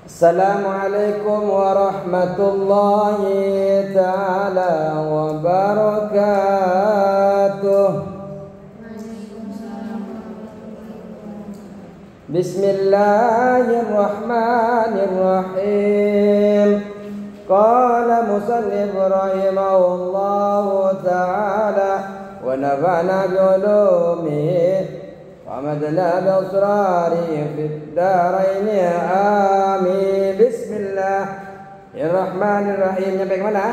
Assalamualaikum warahmatullahi ta'ala wabarakatuh. Bismillahirrahmanirrahim. Qala musannif rahimahullahu ta'ala wa nafa'na bi'ulumihi ومدنا بأسراره في الدارين آمين. Bismillahirrahmanirrahim. Nyampe ke mana?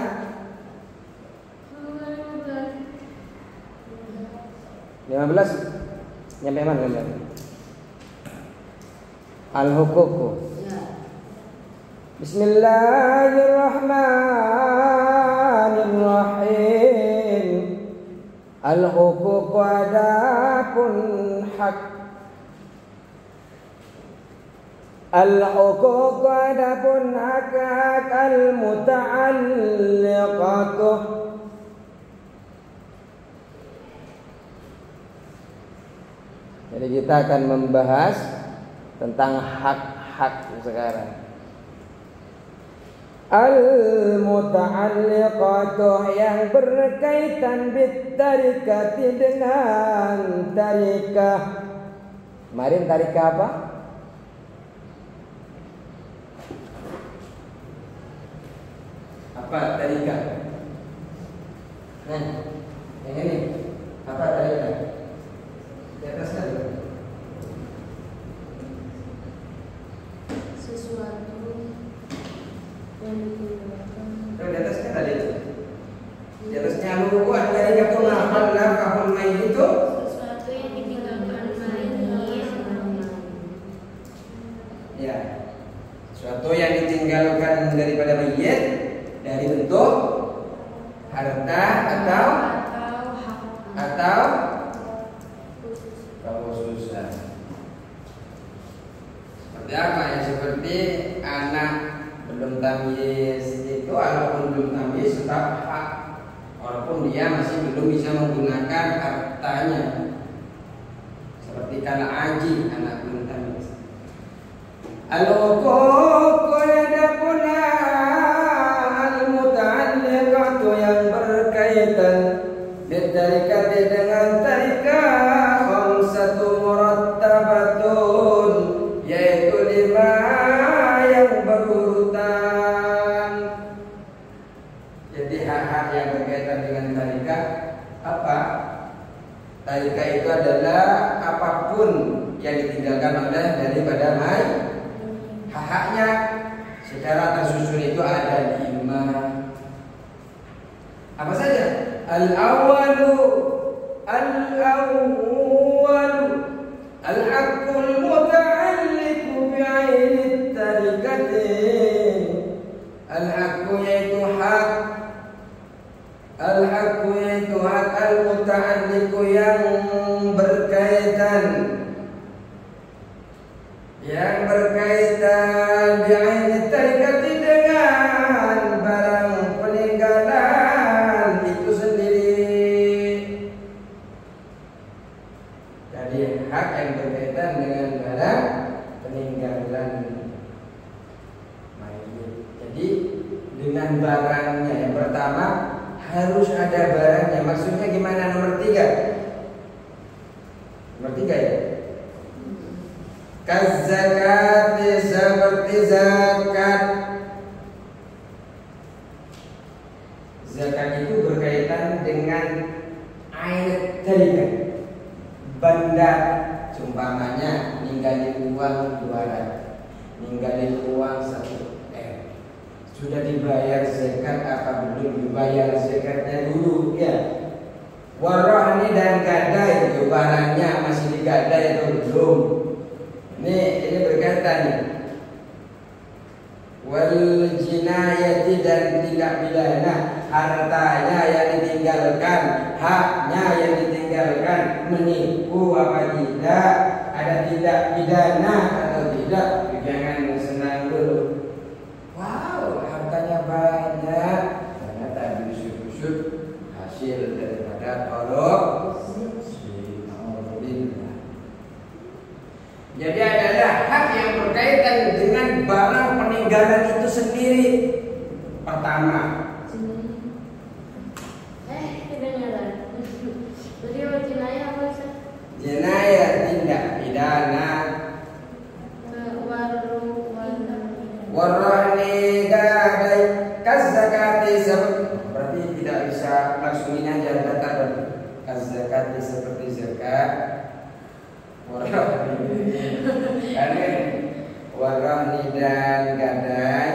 Lima 15. Nyampe mana? Al-huququ. Bismillahirrahmanirrahim. Al-huququ adapun hak. Al-huququ adapun hak al-muta'alliqatu. Jadi kita akan membahas tentang hak-hak sekarang. Al-muta'alliqatu yang berkaitan bitarikati dengan tarikah. Kemarin tarikah apa? Apa tarikah? Nah, yang ini apa tarikah? Di atas tadi. Sesuatu yang ditinggalkan. Di atasnya tadi. Di atasnya lugu tarikah pun hal kahul main itu. Sesuatu yang ditinggalkan mayit. Ya. Sesuatu yang ditinggalkan daripada mayit dari bentuk harta atau kekhususan. Seperti apa ya? Seperti anak belum tamyiz itu, walaupun belum tamyiz tetap hak, walaupun dia masih belum bisa menggunakan hartanya. Seperti kala aji, anak belum tamyiz. Al-huquq yadapuna al-muta'alliqatu yang berkaitan bitarikati dengan tarikah khamsatu murattabatun, yaitu 5 yang berurutan. Jadi hak-hak yang berkaitan dengan tarikah apa? Tarikah itu adalah apapun yang ditinggalkan oleh daripada mayit. Hak-haknya secara tersusun itu ada 5. Apa saja? Al-awwalu al-haqqul muta'alliqu bi'aini tarikati. Al-haqqu yaitu hak. Al-haqqu yaitu hak al-muta'alliqu yang berkaitan bi'aini tarikati dengan barang peninggalan itu sendiri. Jadi hak yang berkaitan dengan barang peninggalan mayit. Jadi dengan barangnya, yang pertama harus ada barangnya. Maksudnya gimana? Nomor 3 ya. Kazakati, seperti zakat. Zakat itu berkaitan dengan air tarikat, benda. Umpamanya ninggalin uang 200, ninggalin uang 1 M. Sudah dibayar zakat apa belum dibayar zakatnya dulu ya. Warahni dan gadai itu barangnya masih digadai atau belum. Ini berkaitan. Wal jinayati dan tindak pidana, hartanya yang ditinggalkan, haknya yang ditinggalkan, menipu apa tidak, ada tindak pidana atau tidak. Jangan senang dulu. Wow, hartanya banyak, ternyata busuk-busuk hasil daripada korupsi. Jadi adalah hak yang berkaitan dengan barang peninggalan itu sendiri. Pertama, kedengaran. Jadi jenayah apa sih? jenayah tindak pidana. Warahni gadai kazakati berarti tidak bisa langsung ini aja data kazakati seperti zakat. Warahni dan gadai,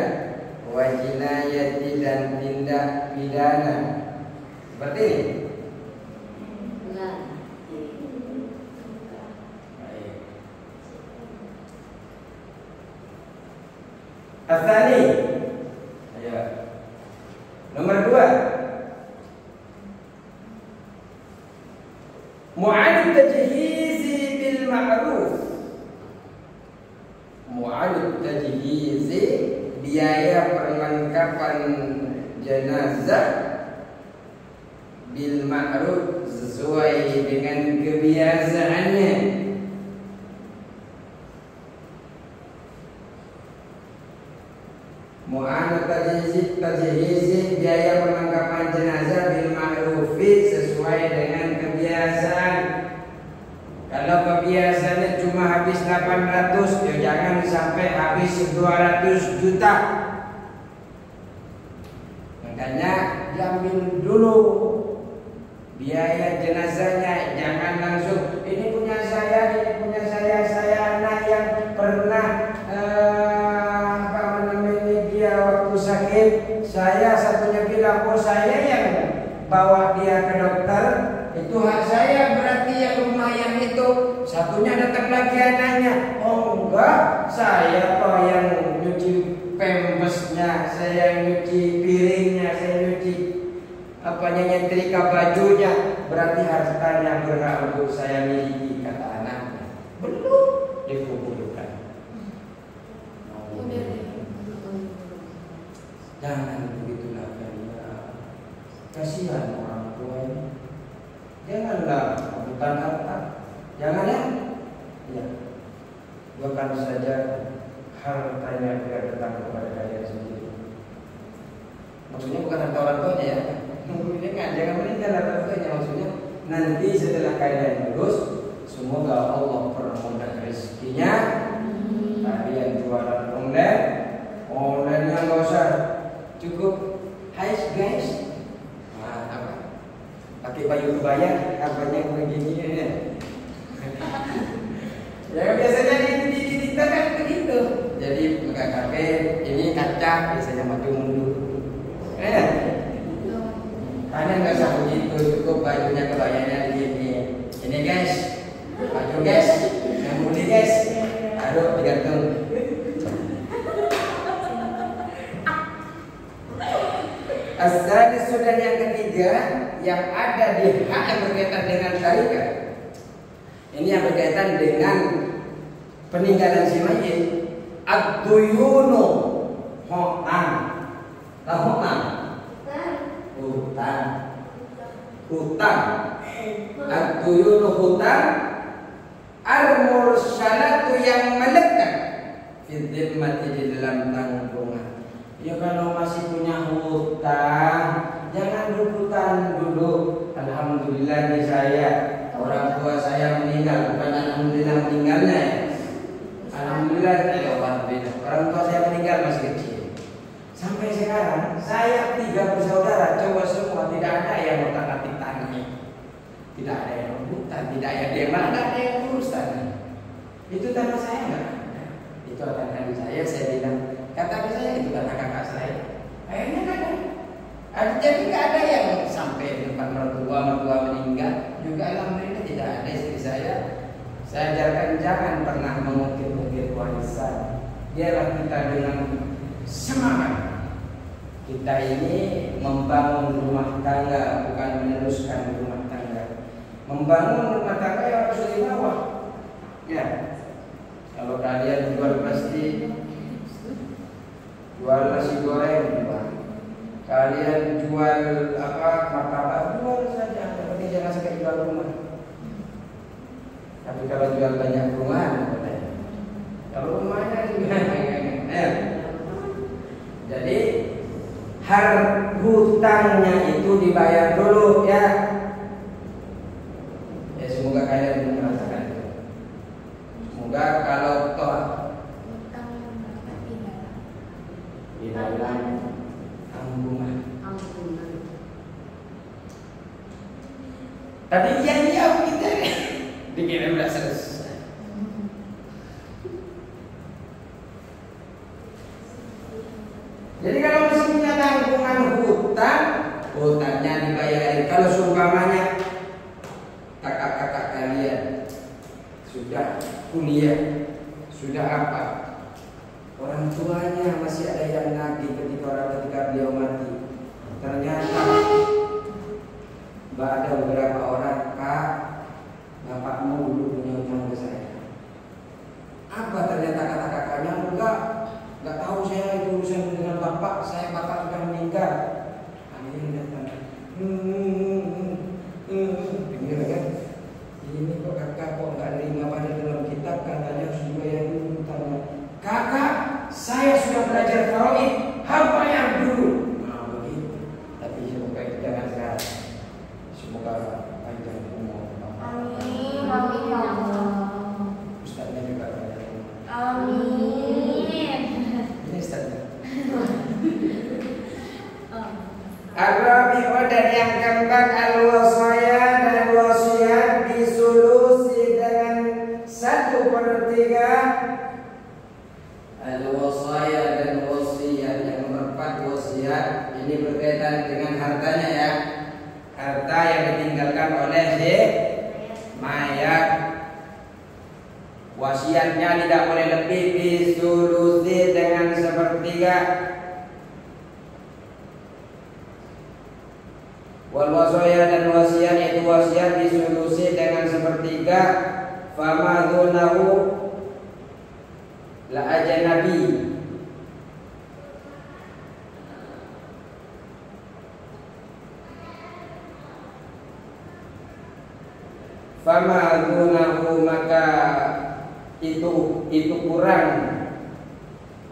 wajinayati dan tindak pidana. Seperti ini. Asali. Ayo. Nomor 2. Mu'ad tajhizi bil ma'ruf. Mu'ad tajhizi biaya perlengkapan jenazah bil ma'ruf sesuai dengan kebiasaannya. Mu'anat tajhizi biaya perlengkapan jenazah bil ma'rufi sesuai dengan kebiasaan. Kalau kebiasaannya cuma habis 800, ya jangan sampai habis 200 juta. Makanya diambil dulu biaya jenazahnya, jangan langsung ini punya saya, saya anak yang pernah sakit, saya satunya bilang oh saya yang bawa dia ke dokter, itu hak saya, berarti yang lumayan itu. Satunya datang lagi anaknya, oh enggak, saya kok yang nyuci pempesnya, saya yang nyuci piringnya, saya nyuci nyetrika bajunya, berarti hartanya berhak untuk saya miliki, kata anaknya. Belum dikumpulkan. Jangan begitu nakalnya. Kasihan orang tua ini. Janganlah rebutan harta. Jangan ya. Ya. Bukan saja hartanya tidak datang kepada kalian sendiri. Maksudnya bukan harta orang tuanya ya. Jangan meninggal harta tuanya. Maksudnya nanti setelah kalian lulus, semoga Allah permudah rezekinya. Kalian jualan online-nya nggak usah. Cukup hai guys, pakai baju kebaya, apanya begini ya. Ya biasanya di kan begitu. Jadi buka kafe, ini kaca biasanya maju mundur. Kalian nggak usah begitu, cukup bajunya kebayanya begini. Ini guys, baju guys, yang beli guys, aduh digantung. Asal sudah yang ketiga yang ada di hak yang berkaitan dengan tarikat. Ini yang berkaitan dengan peninggalan si mayit. Ad-duyunu hutang. Tahu hutang? Hutang. Ad-duyunu hutang. Al-mursalatu yang melekat fi dhimmati di dalam tanggungan. Ya kalau masih punya hutang, jangan rebutan dulu. Alhamdulillah nih saya, orang tua saya meninggal, bukan alhamdulillah meninggalnya ya. Alhamdulillah ya alhamdulillah. Orang tua saya meninggal masih kecil. Sampai sekarang saya 3 bersaudara, coba semua tidak ada yang otak-atik tanahnya. Tidak ada yang rebutan, tidak ada yang mana, ada yang urus tanah. Itu tanah saya enggak ada. Itu tanah saya bilang. Kata saya itu karena kakak saya. Akhirnya kan jadi nggak ada yang sampai depan mertua meninggal juga alhamdulillah tidak ada istri saya. Saya ajarkan jangan pernah mengukir-ukir warisan. Biarlah kita dengan semangat. Kita ini membangun rumah tangga bukan meneruskan rumah tangga. Membangun rumah tangga yang harus di bawah. Ya. Kalau kalian jual pasti jual nasi goreng jual. Kalian jual martabak jual saja, yang penting jangan sampai jual rumah. Tapi kalau jual banyak rumah, kalau rumahnya juga hutangnya itu dibayar dulu ya. Ya semoga kalian merasakan itu. Semoga kalau toh di dalam tanggungan. Tadi iya kita dikira udah selesai. Jadi kalau masih punya tanggungan hutang, hutangnya dibayarin. Kalau seumpamanya kakak-kakak kalian sudah kuliah, sudah apa, orang tuanya masih ada yang nagih ketika beliau mati. Ternyata ada beberapa orang, Kak, bapakmu dulu punya utang ke saya. Apa ternyata kata kakaknya? Enggak tahu saya itu urusan dengan bapak. Saya bapak sudah meninggal. Akhirnya datang. Dengar kan? Ini kok kakak kok nggak nerima pada dalam kitab katanya harus dibayar dulu utangnya. Kakak, saya sudah belajar faraid, harus bayar dulu. Nah begitu. Tapi semoga itu jangan sekarang. Semoga panjang umur. Amin. Amin ya Allah. Ustaznya juga banyak. Amin. Ini Ustaznya. Ar-rabi'u dan yang keempat al-wasaya dan wasiat disulusi dengan 1/3. Al-wasaya dan wasiat yang keempat wasiat ini berkaitan dengan hartanya ya. Harta yang ditinggalkan oleh si mayat. Wasiatnya tidak boleh lebih disulusi dengan 1/3. Wal wasaya dan wasiat itu wasiat disulusi dengan 1/3. Fama dunahu la ajnabi. Fama dunahu maka itu kurang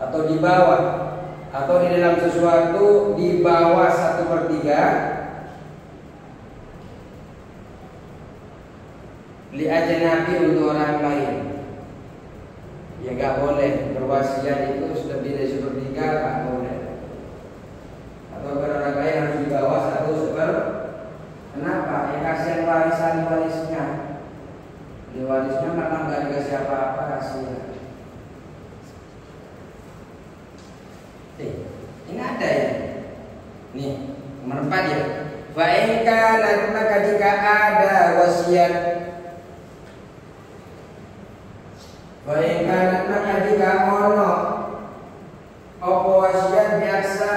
atau di bawah atau di dalam sesuatu di bawah 1/3 li ajnabi untuk orang lain. Ya nggak boleh berwasiat itu lebih dari 1/3, nggak boleh. Atau orang lain harus di bawah 1/4. Kenapa? Ya kasihan warisnya. Di warisnya malah nggak dikasih apa-apa, kasihan. Ini ada ya. Nih nomor 4 ya. Fa in kana maka jika ada wasiat. Fa in kana maka jika ono apa wasiat biasa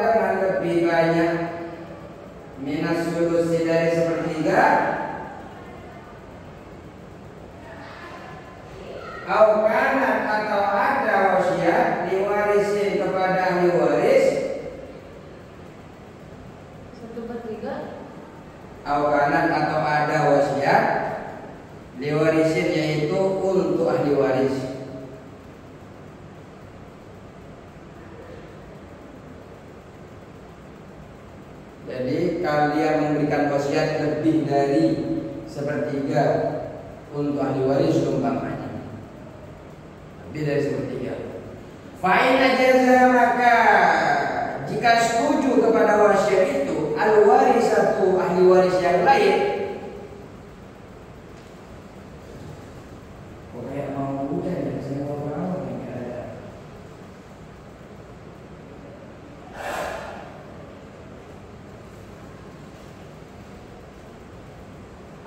dengan lebih banyak minas sulusi dari 1/3. Aukanat atau ada wasiat diwarisin kepada ahli waris 1/3. Aukanat atau ada wasiat diwarisin yaitu untuk ahli waris. Jadi kalian memberikan wasiat lebih dari 1/3 untuk ahli waris umpamanya. Lebih dari 1/3. Fa'in ajaza maka jika setuju kepada wasiat itu al-warisatu ahli waris yang lain. Kok kayak mau udah ya saya mau tahu nih ada.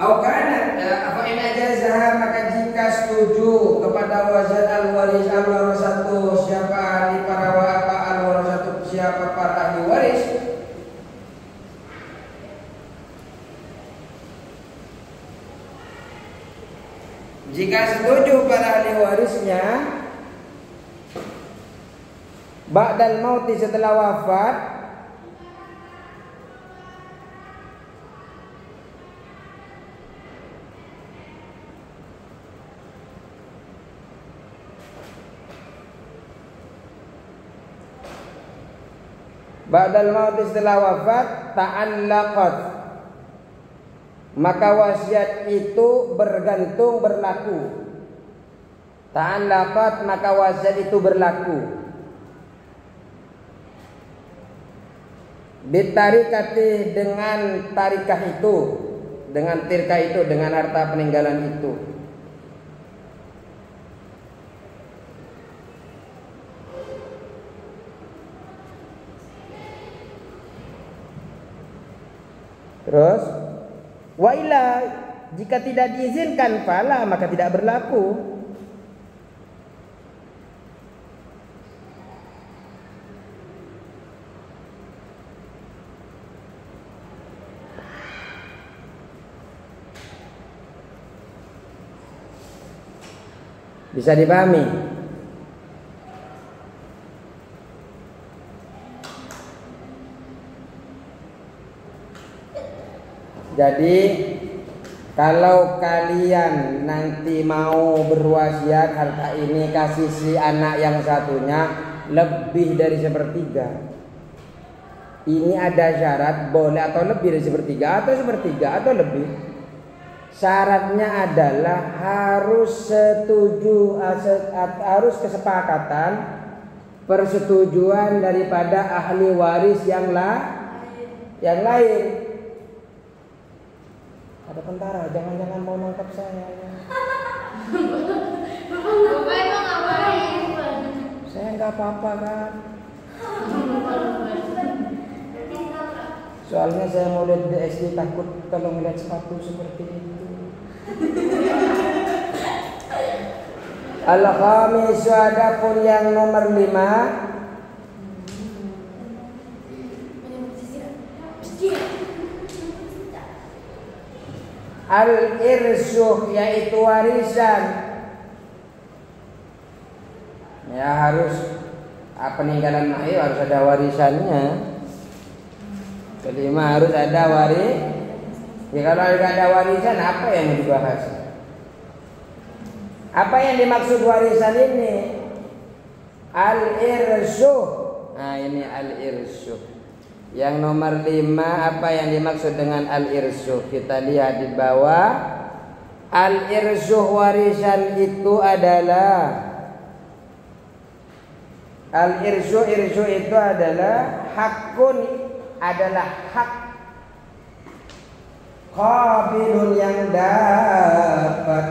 Aukanat fa'in ajaza maka jika setuju kepada wasiat al-waris al-warasatu siapa ahli para apa al-warasatu siapa para ahli waris. Jika setuju para ahli warisnya ba'dal mauti setelah wafat Ba'dal maut, setelah wafat, ta'allaqat, maka wasiat itu bergantung, berlaku. Ta'allaqat, maka wasiat itu berlaku. Bitarikati, dengan tarikah itu, dengan tirkah itu, dengan harta peninggalan itu. Terus wa illa, jika tidak diizinkan fala, maka tidak berlaku. Bisa dipahami? Jadi kalau kalian nanti mau berwasiat harta ini kasih si anak yang satunya lebih dari sepertiga, ini ada syarat boleh atau lebih dari sepertiga atau lebih. Syaratnya adalah harus setuju, harus kesepakatan, persetujuan daripada ahli waris yang lain. Ada tentara, jangan-jangan mau nangkap saya ya. Bapak emang ngapain? Saya nggak apa-apa kan. Soalnya saya mau lihat di SD, takut kalau melihat sepatu seperti itu. Al-khamis, adapun yang nomor 5, al-irsuh, yaitu warisan. Ya harus peninggalan mayit harus ada warisannya. Kelima, harus ada ya kalau tidak ada warisan, apa yang dibahas? Apa yang dimaksud warisan ini? Al-irsuh. Nah ini al-irsuh. Yang nomor 5, apa yang dimaksud dengan al-irsuh? Kita lihat di bawah. Al-irsuh, warisan itu adalah, al-irsuh, irsuh itu adalah hakun, adalah hak qabilun, yang dapat,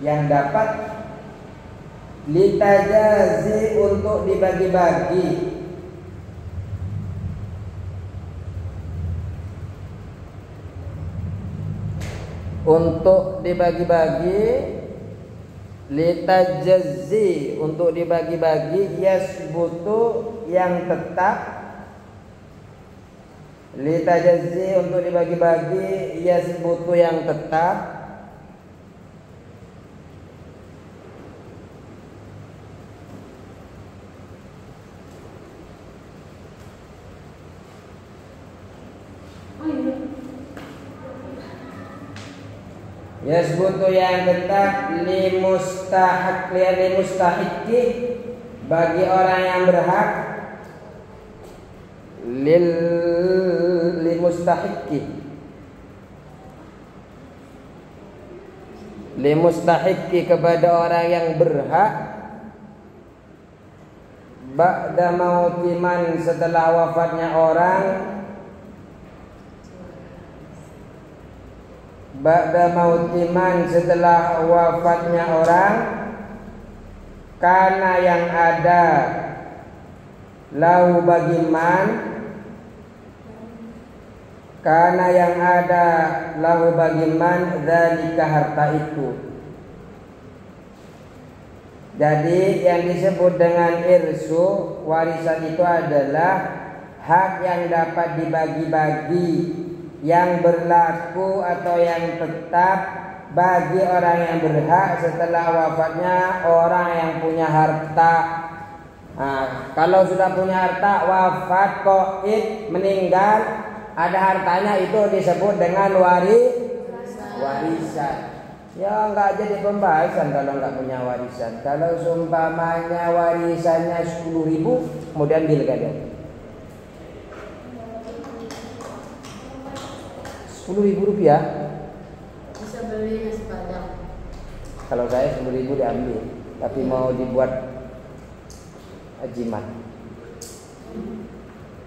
yang dapat litajazi, untuk dibagi-bagi, untuk dibagi-bagi, litajazi, untuk dibagi-bagi, yasbutu, yang tetap, litajazi, untuk dibagi-bagi, yasbutu, yang tetap, yasbutu, yang tetap, limustahiqi, bagi orang yang berhak, limustahiqi, kepada orang yang berhak, ba'da mautiman, setelah wafatnya orang, ba'da mautiman, setelah wafatnya orang, karena yang ada, lahu bagiman, karena yang ada, lahu bagiman, dzalika, harta itu. Jadi yang disebut dengan irsu, warisan itu adalah hak yang dapat dibagi-bagi, yang berlaku atau yang tetap bagi orang yang berhak setelah wafatnya orang yang punya harta. Nah, kalau sudah punya harta, wafat, qaid, meninggal, ada hartanya, itu disebut dengan warisan. Ya nggak jadi pembahasan kalau nggak punya warisan. Kalau seumpamanya warisannya 10.000, mau diambil kadang 10.000 rupiah. Bisa beli nasi padang. Kalau saya 10.000 diambil, tapi mau dibuat jimat.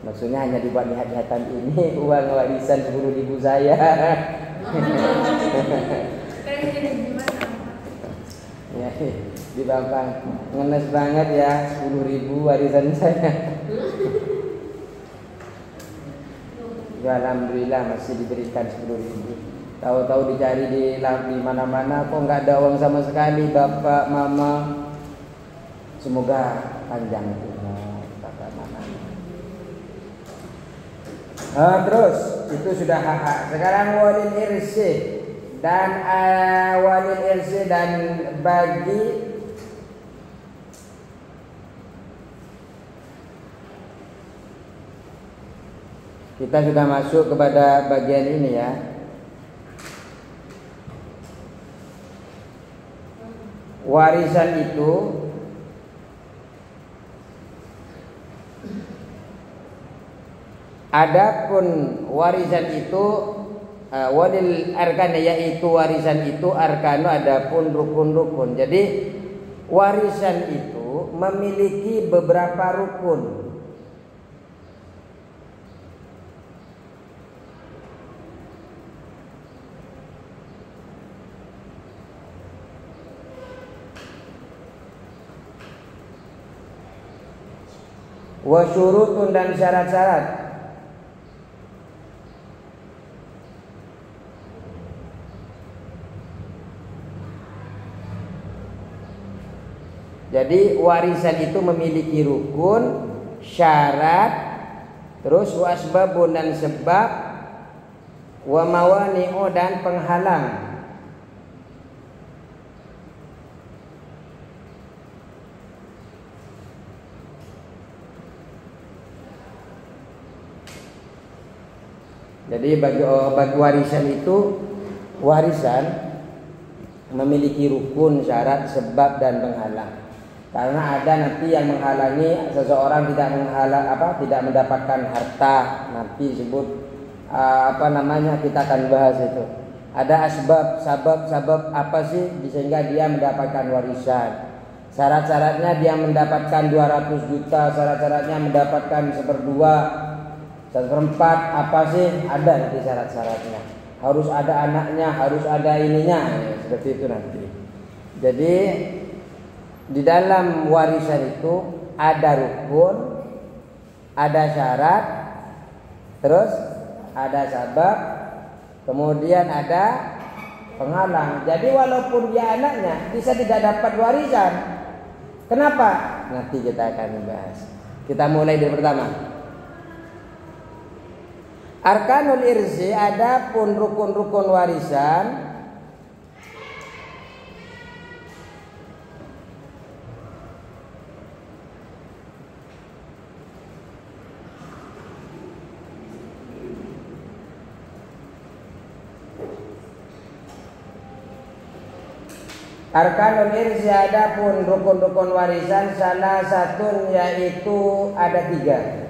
Maksudnya hanya dibuat lihat-lihatan ini uang warisan 10.000 saya. Ya, di Bapak ngenes banget ya 10.000 warisan saya. Ya, alhamdulillah masih diberikan 10.000. Tahu-tahu dicari di mana-mana kok nggak ada uang sama sekali, Bapak, Mama. Semoga panjang umur Bapak, Mama. Terus itu sudah hak-hak. Sekarang walil irsi dan walil irsi dan bagi kita sudah masuk kepada bagian ini ya. Warisan itu adapun warisan itu walil arkan, yaitu warisan itu arkanu adapun rukun-rukun. Jadi warisan itu memiliki beberapa rukun. Wa syurutun dan syarat-syarat. Jadi warisan itu memiliki rukun, syarat, terus wasbabun dan sebab, wa mawani'u dan penghalang. Jadi bagi warisan itu, warisan memiliki rukun, syarat, sebab dan penghalang. Karena ada nanti yang menghalangi seseorang tidak mendapatkan harta. Nanti disebut kita akan bahas itu. Ada sabab apa sih sehingga dia mendapatkan warisan. Syarat-syaratnya dia mendapatkan 200 juta, syarat-syaratnya mendapatkan 1/2, 1/4, apa sih? Ada nanti syarat-syaratnya. Harus ada anaknya, harus ada ininya, seperti itu nanti. Jadi di dalam warisan itu ada rukun, ada syarat, terus ada sabab, kemudian ada penghalang. Jadi walaupun dia anaknya bisa tidak dapat warisan. Kenapa? Nanti kita akan bahas. Kita mulai dari pertama. Arkanul irsi, ada pun rukun-rukun warisan. Arkanul irsi, ada pun rukun-rukun warisan, salah satu yaitu ada 3.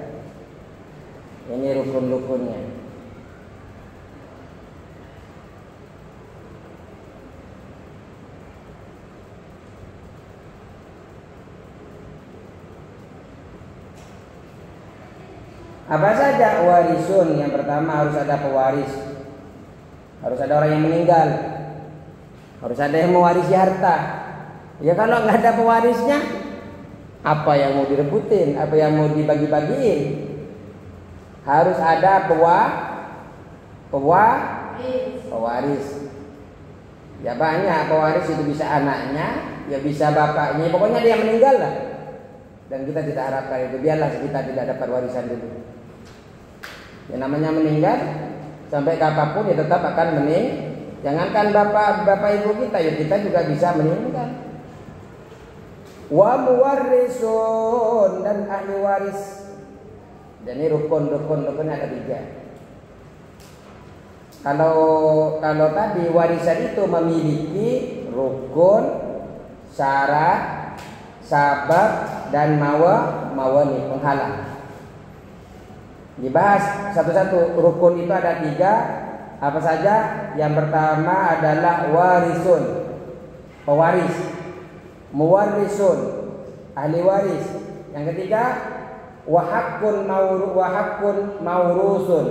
Ini rukun-rukunnya. Apa saja? Warisun, yang pertama harus ada pewaris. Harus ada orang yang meninggal. Harus ada yang mewarisi harta. Ya kalau nggak ada pewarisnya, apa yang mau direbutin? Apa yang mau dibagi-bagiin? Harus ada pewaris. Ya banyak pewaris, itu bisa anaknya, ya bisa bapaknya. Pokoknya dia meninggal lah. Dan kita tidak harapkan itu. Biarlah kita tidak dapat warisan dulu. Yang namanya meninggal, sampai kapanpun ya tetap akan meninggal. Jangankan bapak ibu kita, ya kita juga bisa meninggal. Wa muwarrisun, dan ahli waris. Dan ini rukun-rukunnya ada 3. Kalau tadi warisan itu memiliki rukun, syarat, sabab dan mawani penghalang. Dibahas satu-satu. Rukun itu ada 3. Apa saja? Yang pertama adalah warisun, pewaris. Muwarisun, ahli waris. Yang ketiga wahakkun maurusun,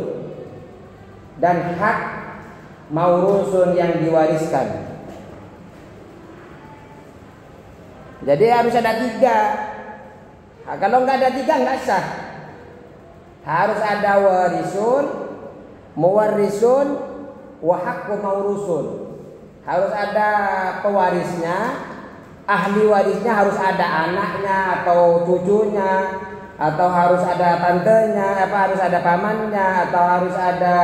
dan hak maurusun yang diwariskan. Jadi harus ada 3. Nah, kalau nggak ada 3 nggak sah. Harus ada warisun, muwarisun, wahakkun maurusun. Harus ada pewarisnya. Ahli warisnya harus ada anaknya atau cucunya, atau harus ada tantenya, harus ada pamannya, atau harus ada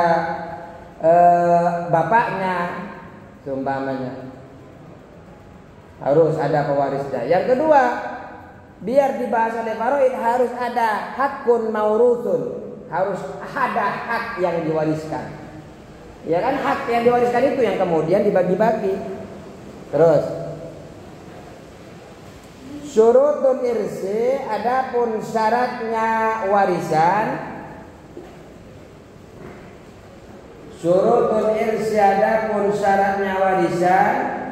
bapaknya, seumpamanya. Harus ada pewarisnya. Yang kedua, biar dibahas oleh faraid harus ada hakun maurusun, harus ada hak yang diwariskan. Ya kan, hak yang diwariskan itu yang kemudian dibagi-bagi. Terus syurutul irsi, adapun syaratnya warisan. Syurutul irsi, adapun syaratnya warisan.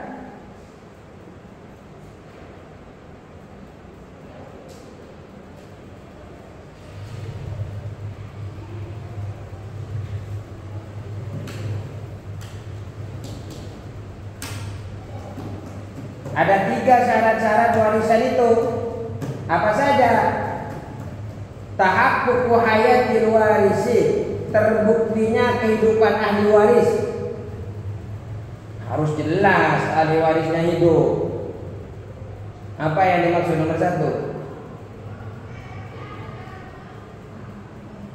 Ada 3 syarat-syarat warisan itu. Apa saja? Tahaqququ hayatil warisi, terbuktinya kehidupan ahli waris. Harus jelas ahli warisnya hidup. Apa yang dimaksud nomor 1?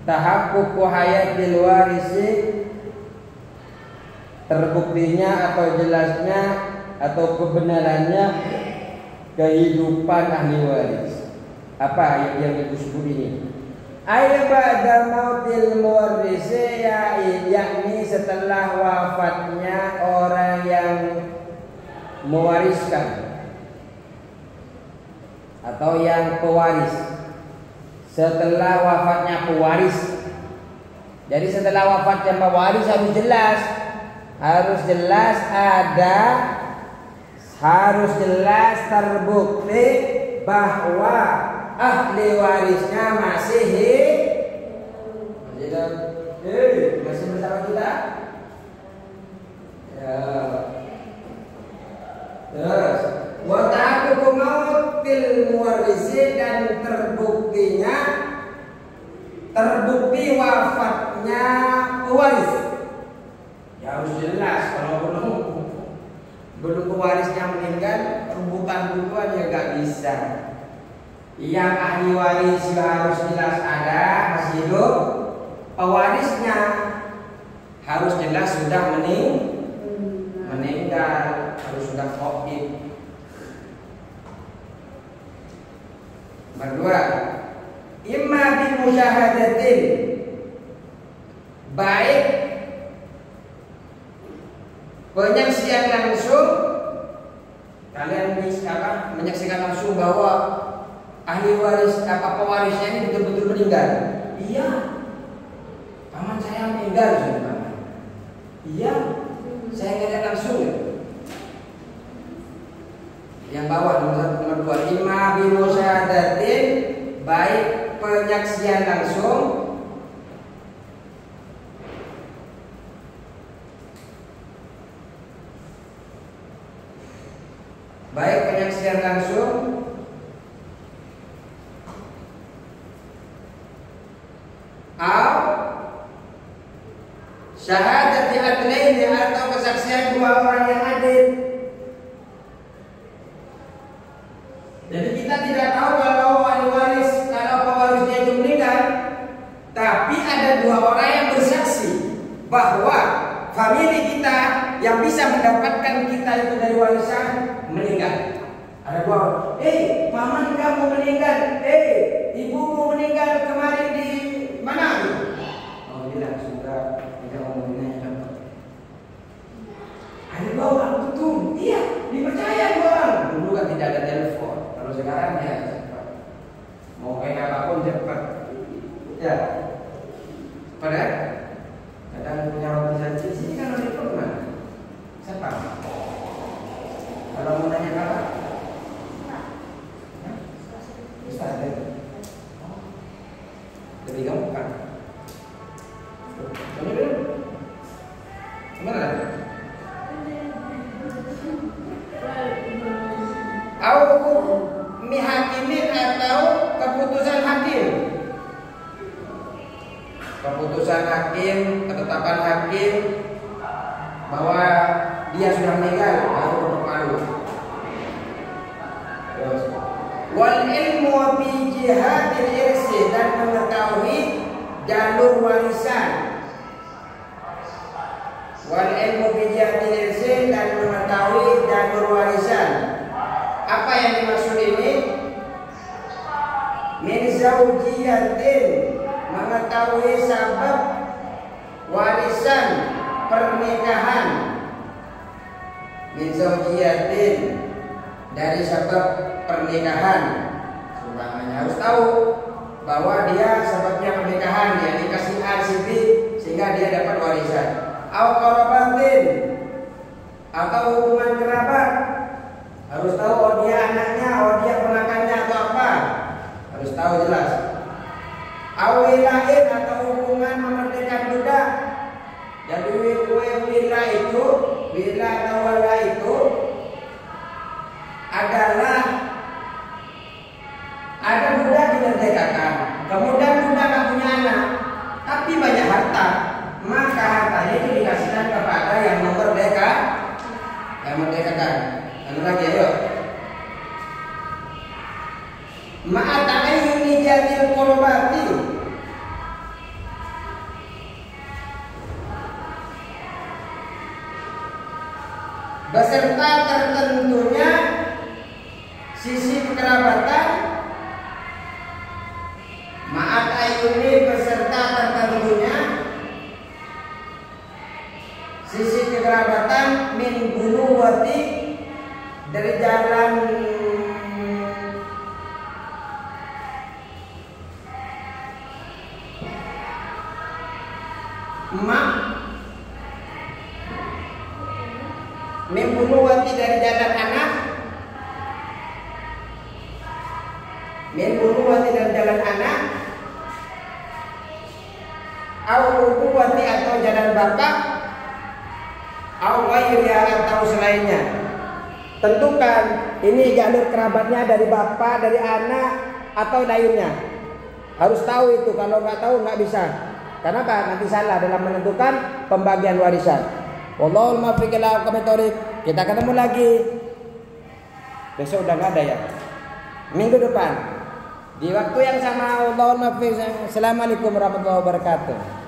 Tahaqququ hayatil warisi, terbuktinya atau jelasnya atau kebenarannya kehidupan ahli waris. Apa yang disebut ini? Ay ba'da mautil muwarrisi, yakni setelah wafatnya orang yang mewariskan atau yang pewaris. Setelah wafatnya pewaris. Jadi setelah wafatnya pewaris harus jelas harus jelas terbukti bahwa ahli warisnya masih bersama kita. Ya. Terus wa ta'aqqu mautil muwarrisi, dan terbukti wafatnya pewaris. Ya harus jelas. Kalau belum pewarisnya meninggal, rebutan-rebutan ya gak bisa. Yang ahli waris harus jelas ada, masih hidup. Pewarisnya harus jelas sudah meninggal, harus sudah khaib. Kedua, imma bi musyahadatin, baik penyaksian langsung, kalian bisa menyaksikan langsung bahwa ahli waris pewarisnya ini betul-betul meninggal. Iya, paman saya meninggal, paman. Iya, saya ngeliat langsung. Yang bawah nomor 2, imma bi musyahadatin, baik penyaksian langsung, syahadati adlaini, atau kesaksian 2 orang yang adil. Jadi kita tidak tahu kalau ahli waris, kalau pewarisnya itu meninggal, tapi ada 2 orang yang bersaksi bahwa famili kita yang bisa mendapatkan kita itu dari warisan meninggal. Ada 2 orang. Paman kamu meninggal. Ibumu meninggal kemarin di mana? Oh, bilang sudah tidak ngomongnya contoh. dua orang betul. Iya, dipercaya dua orang. Dulu kan tidak ada telepon. Kalau sekarang ya cepat. Mau kayak apapun cepat. Ya. Pada kadang punya roti saja sini kan ada telepon mana? Siapa? Kalau mau nanya apa? Ustaz ada. Lebih gampang. Mana? Au mihakimin atau keputusan hakim. Keputusan hakim, ketetapan hakim bahwa dia sudah meninggal baru berpengaruh. Wal ilmu bi jihadil irsi dan mengetahui jalur warisan. Wal ilmu bi jihadil irsi dan mengetahui jalur warisan. Apa yang dimaksud ini? Min zaujiyatin, mengetahui sabab warisan pernikahan. Min zaujiyatin, dari sebab pernikahan. Sumpahnya harus tahu bahwa dia sebabnya pernikahan, dia dikasih A si B sehingga dia dapat warisan. Au qarabatin, atau hubungan kerabat. Harus tahu oh dia anaknya, oh dia ponakannya atau apa. Harus tahu jelas. Au wilain, atau hubungan memerdekakan budak. Jadi wila atau wala itu adalah ada budak dimerdekakan, kemudian budak tak punya anak, tapi banyak harta, maka hartanya itu dikasihkan kepada yang merdekakan. Anu lagi ayo. Ma'ata'ayyuni jadil qurbati, beserta tertentunya sisi kekerabatan. Ma'at ayuni, beserta tertentunya sisi kekerabatan. Min bunuwati, dari jalan mak. Min bunuwati, dari jalan anak. Min bunuwati, dari jalan anak. Au bunuwati, atau jalan bapak. Au ghairiha, atau selainnya. Tentukan ini jalur kerabatnya dari bapak, dari anak, atau dayungnya. Harus tahu itu, kalau nggak tahu nggak bisa. Kenapa? Nanti salah dalam menentukan pembagian warisan. Wallahul muwaffiq ila aqwamit thoriq. Kita ketemu lagi. Besok udah nggak ada ya. Minggu depan di waktu yang sama. Wallahul muwaffiq. Assalamualaikum warahmatullahi wabarakatuh.